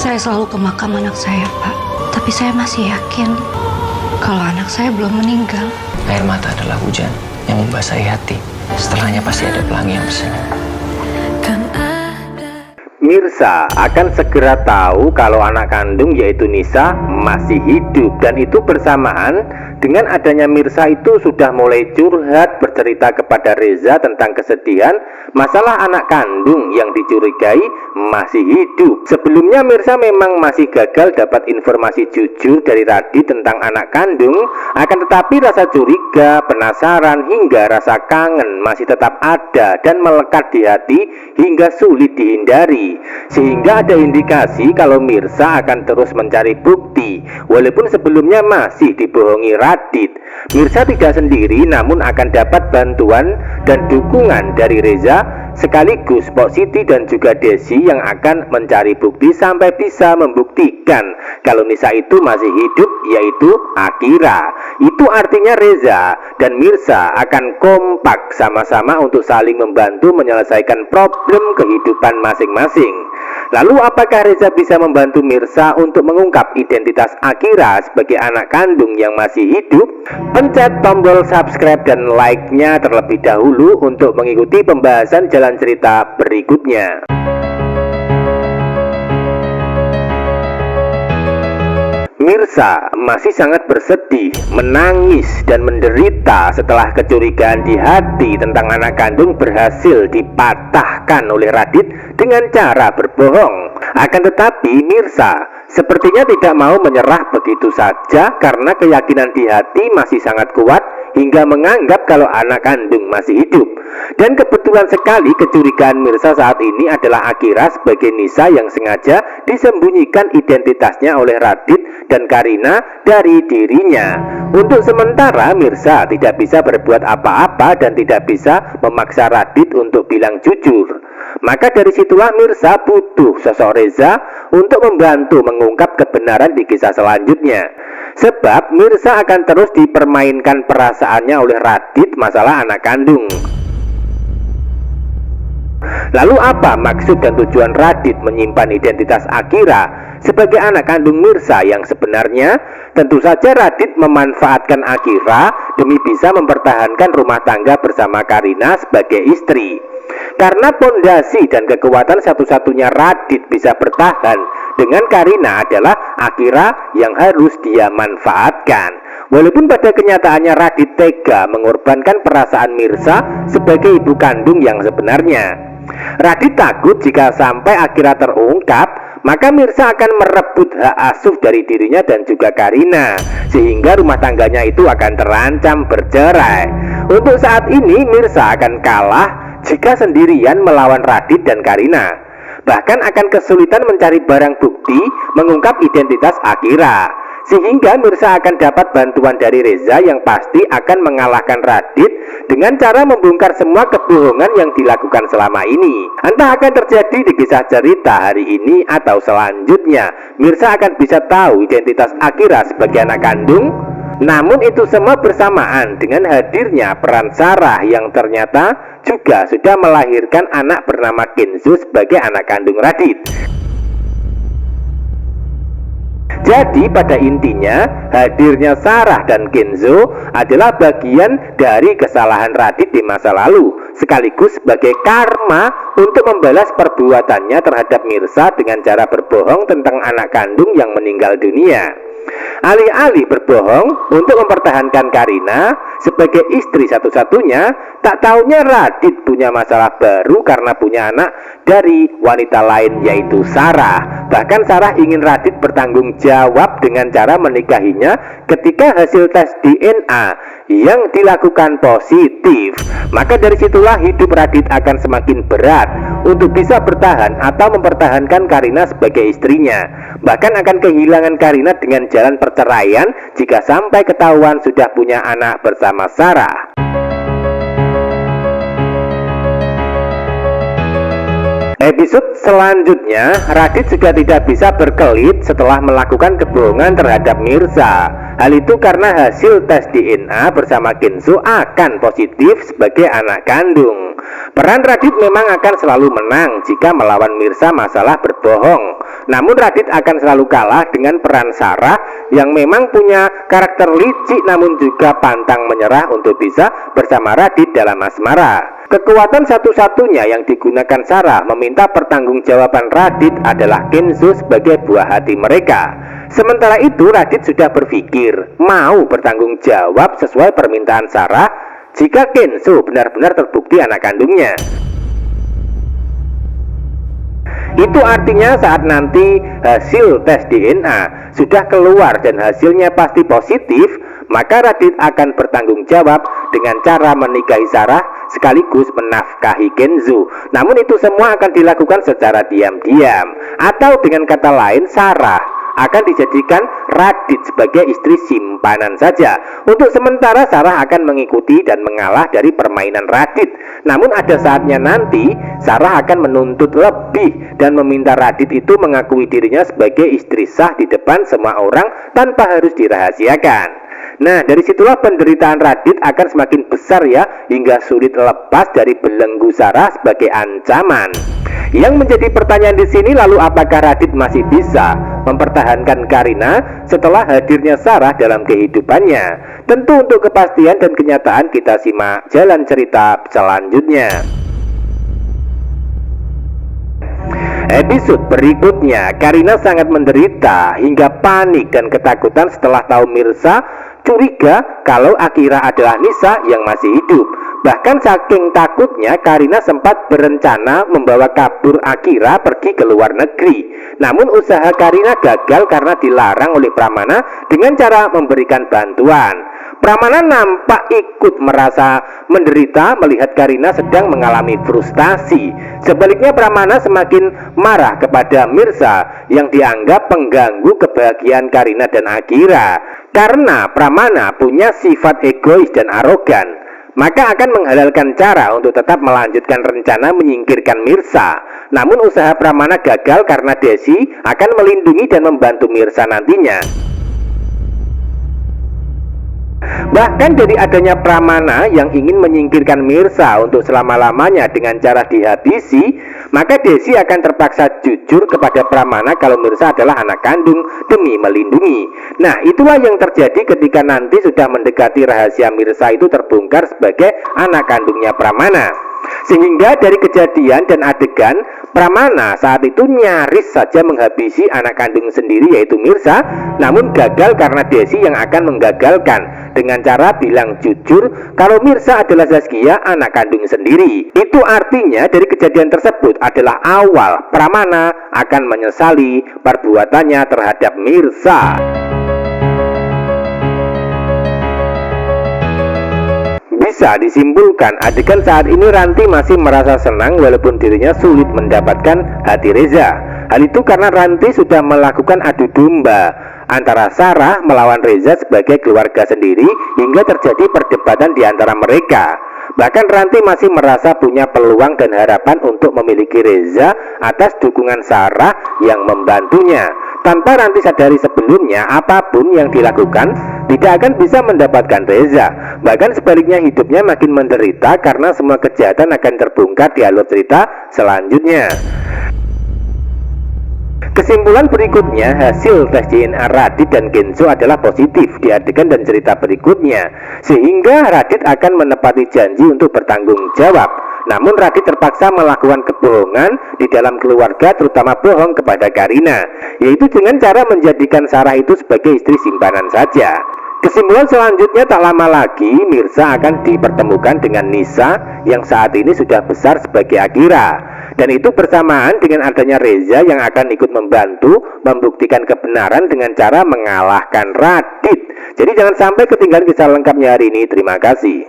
Saya selalu ke makam anak saya, Pak. Tapi saya masih yakin kalau anak saya belum meninggal. Air mata adalah hujan yang membasahi hati. Setelahnya pasti ada pelangi yang bersenyum. Mirsa akan segera tahu kalau anak kandung yaitu Nisa masih hidup, dan itu bersamaan dengan adanya Mirsa itu sudah mulai curhat bercerita kepada Reza tentang kesedihan masalah anak kandung yang dicurigai masih hidup. Sebelumnya Mirsa memang masih gagal dapat informasi jujur dari Radit tentang anak kandung, akan tetapi rasa curiga, penasaran hingga rasa kangen masih tetap ada dan melekat di hati hingga sulit dihindari. Sehingga ada indikasi kalau Mirsa akan terus mencari bukti walaupun sebelumnya masih dibohongi Radit. Mirsa tidak sendiri, namun akan dapat bantuan dan dukungan dari Reza sekaligus Pok Siti dan juga Desi yang akan mencari bukti sampai bisa membuktikan kalau Nisa itu masih hidup, yaitu Akira. Itu artinya Reza dan Mirsa akan kompak sama-sama untuk saling membantu menyelesaikan problem kehidupan masing-masing. Lalu apakah Reza bisa membantu Mirsa untuk mengungkap identitas Akira sebagai anak kandung yang masih hidup? Pencet tombol subscribe dan like-nya terlebih dahulu untuk mengikuti pembahasan jalan cerita berikutnya. Mirsa masih sangat bersedih, menangis dan menderita setelah kecurigaan di hati tentang anak kandung berhasil dipatahkan oleh Radit dengan cara berbohong. Akan tetapi Mirsa sepertinya tidak mau menyerah begitu saja karena keyakinan di hati masih sangat kuat hingga menganggap kalau anak kandung masih hidup. Dan kebetulan sekali kecurigaan Mirsa saat ini adalah Akira sebagai Nisa yang sengaja disembunyikan identitasnya oleh Radit dan Karina dari dirinya. Untuk sementara Mirsa tidak bisa berbuat apa-apa dan tidak bisa memaksa Radit untuk bilang jujur. Maka dari situlah Mirsa butuh sosok Reza untuk membantu mengungkap kebenaran di kisah selanjutnya. Sebab Mirsa akan terus dipermainkan perasaannya oleh Radit masalah anak kandung. Lalu apa maksud dan tujuan Radit menyimpan identitas Akira sebagai anak kandung Mirsa yang sebenarnya? Tentu saja Radit memanfaatkan Akira demi bisa mempertahankan rumah tangga bersama Karina sebagai istri. Karena pondasi dan kekuatan satu-satunya Radit bisa bertahan dengan Karina adalah Akira yang harus dia manfaatkan. Walaupun pada kenyataannya Radit tega mengorbankan perasaan Mirsa sebagai ibu kandung yang sebenarnya. Radit takut jika sampai Akira terungkap, maka Mirsa akan merebut hak asuh dari dirinya dan juga Karina, sehingga rumah tangganya itu akan terancam bercerai. Untuk saat ini Mirsa akan kalah jika sendirian melawan Radit dan Karina. Bahkan akan kesulitan mencari barang bukti mengungkap identitas Akira. Sehingga Mirsa akan dapat bantuan dari Reza yang pasti akan mengalahkan Radit dengan cara membongkar semua kebohongan yang dilakukan selama ini. Entah akan terjadi di kisah cerita hari ini atau selanjutnya, Mirsa akan bisa tahu identitas Akira sebagai anak kandung. Namun itu semua bersamaan dengan hadirnya peran Sarah yang ternyata juga sudah melahirkan anak bernama Kenzo sebagai anak kandung Radit. Jadi pada intinya hadirnya Sarah dan Kenzo adalah bagian dari kesalahan Radit di masa lalu, sekaligus sebagai karma untuk membalas perbuatannya terhadap Mirsa dengan cara berbohong tentang anak kandung yang meninggal dunia. Alih-alih berbohong untuk mempertahankan Karina sebagai istri satu-satunya, tak taunya Radit punya masalah baru karena punya anak dari wanita lain yaitu Sarah. Bahkan Sarah ingin Radit bertanggung jawab dengan cara menikahinya ketika hasil tes DNA yang dilakukan positif. Maka dari situlah hidup Radit akan semakin berat untuk bisa bertahan atau mempertahankan Karina sebagai istrinya. Bahkan akan kehilangan Karina dengan jalan perceraian jika sampai ketahuan sudah punya anak bersama Sarah. Episode selanjutnya, Radit juga tidak bisa berkelit setelah melakukan kebohongan terhadap Mirsa. Hal itu karena hasil tes DNA bersama Kenzo akan positif sebagai anak kandung. Peran Radit memang akan selalu menang jika melawan Mirza masalah berbohong. Namun Radit akan selalu kalah dengan peran Sarah yang memang punya karakter licik namun juga pantang menyerah untuk bisa bersama Radit dalam asmara. Kekuatan satu-satunya yang digunakan Sarah meminta pertanggungjawaban Radit adalah Kenzo sebagai buah hati mereka. Sementara itu Radit sudah berpikir mau bertanggung jawab sesuai permintaan Sarah jika Kenzo benar-benar terbukti anak kandungnya. Itu artinya saat nanti hasil tes DNA sudah keluar dan hasilnya pasti positif, maka Radit akan bertanggung jawab dengan cara menikahi Sarah sekaligus menafkahi Kenzo. Namun itu semua akan dilakukan secara diam-diam, atau dengan kata lain Sarah akan dijadikan Radit sebagai istri simpanan saja. Untuk sementara Sarah akan mengikuti dan mengalah dari permainan Radit. Namun ada saatnya nanti Sarah akan menuntut lebih dan meminta Radit itu mengakui dirinya sebagai istri sah di depan semua orang tanpa harus dirahasiakan. Nah, dari situlah penderitaan Radit akan semakin besar ya, hingga sulit lepas dari belenggu Sarah sebagai ancaman. Yang menjadi pertanyaan di sini, lalu apakah Radit masih bisa mempertahankan Karina setelah hadirnya Sarah dalam kehidupannya? Tentu untuk kepastian dan kenyataan kita simak jalan cerita selanjutnya. Episode berikutnya, Karina sangat menderita hingga panik dan ketakutan setelah tahu Mirza curiga kalau Akira adalah Nisa yang masih hidup. Bahkan saking takutnya Karina sempat berencana membawa kabur Akira pergi ke luar negeri. Namun usaha Karina gagal karena dilarang oleh Pramana dengan cara memberikan bantuan. Pramana nampak ikut merasa menderita melihat Karina sedang mengalami frustasi. Sebaliknya Pramana semakin marah kepada Mirza yang dianggap pengganggu kebahagiaan Karina dan Akira. Karena Pramana punya sifat egois dan arogan, maka akan menghalalkan cara untuk tetap melanjutkan rencana menyingkirkan Mirza. Namun usaha Pramana gagal karena Desi akan melindungi dan membantu Mirza nantinya. Bahkan dari adanya Pramana yang ingin menyingkirkan Mirza untuk selama-lamanya dengan cara dihabisi, maka Desi akan terpaksa jujur kepada Pramana kalau Mirza adalah anak kandung demi melindungi. Nah, itulah yang terjadi ketika nanti sudah mendekati rahasia Mirza itu terbongkar sebagai anak kandungnya Pramana. Sehingga dari kejadian dan adegan, Pramana saat itu nyaris saja menghabisi anak kandung sendiri yaitu Mirza, namun gagal karena Desi yang akan menggagalkan dengan cara bilang jujur kalau Mirza adalah Zaskia anak kandung sendiri. Itu artinya dari kejadian tersebut adalah awal Pramana akan menyesali perbuatannya terhadap Mirza. Bisa disimpulkan adegan saat ini Ranti masih merasa senang walaupun dirinya sulit mendapatkan hati Reza. Hal itu karena Ranti sudah melakukan adu domba antara Sarah melawan Reza sebagai keluarga sendiri hingga terjadi perdebatan di antara mereka. Bahkan Ranti masih merasa punya peluang dan harapan untuk memiliki Reza atas dukungan Sarah yang membantunya. Tanpa Ranti sadari sebelumnya, apapun yang dilakukan tidak akan bisa mendapatkan Reza. Bahkan sebaliknya hidupnya makin menderita karena semua kejahatan akan terbongkar di alur cerita selanjutnya. Kesimpulan berikutnya, hasil tes DNA Radit dan Kenzo adalah positif di adegan dan cerita berikutnya, sehingga Radit akan menepati janji untuk bertanggung jawab. Namun Radit terpaksa melakukan kebohongan di dalam keluarga, terutama bohong kepada Karina, yaitu dengan cara menjadikan Sarah itu sebagai istri simpanan saja. Kesimpulan selanjutnya, tak lama lagi Mirza akan dipertemukan dengan Nisa yang saat ini sudah besar sebagai Akira. Dan itu bersamaan dengan adanya Reza yang akan ikut membantu membuktikan kebenaran dengan cara mengalahkan Radit. Jadi jangan sampai ketinggalan kisah lengkapnya hari ini. Terima kasih.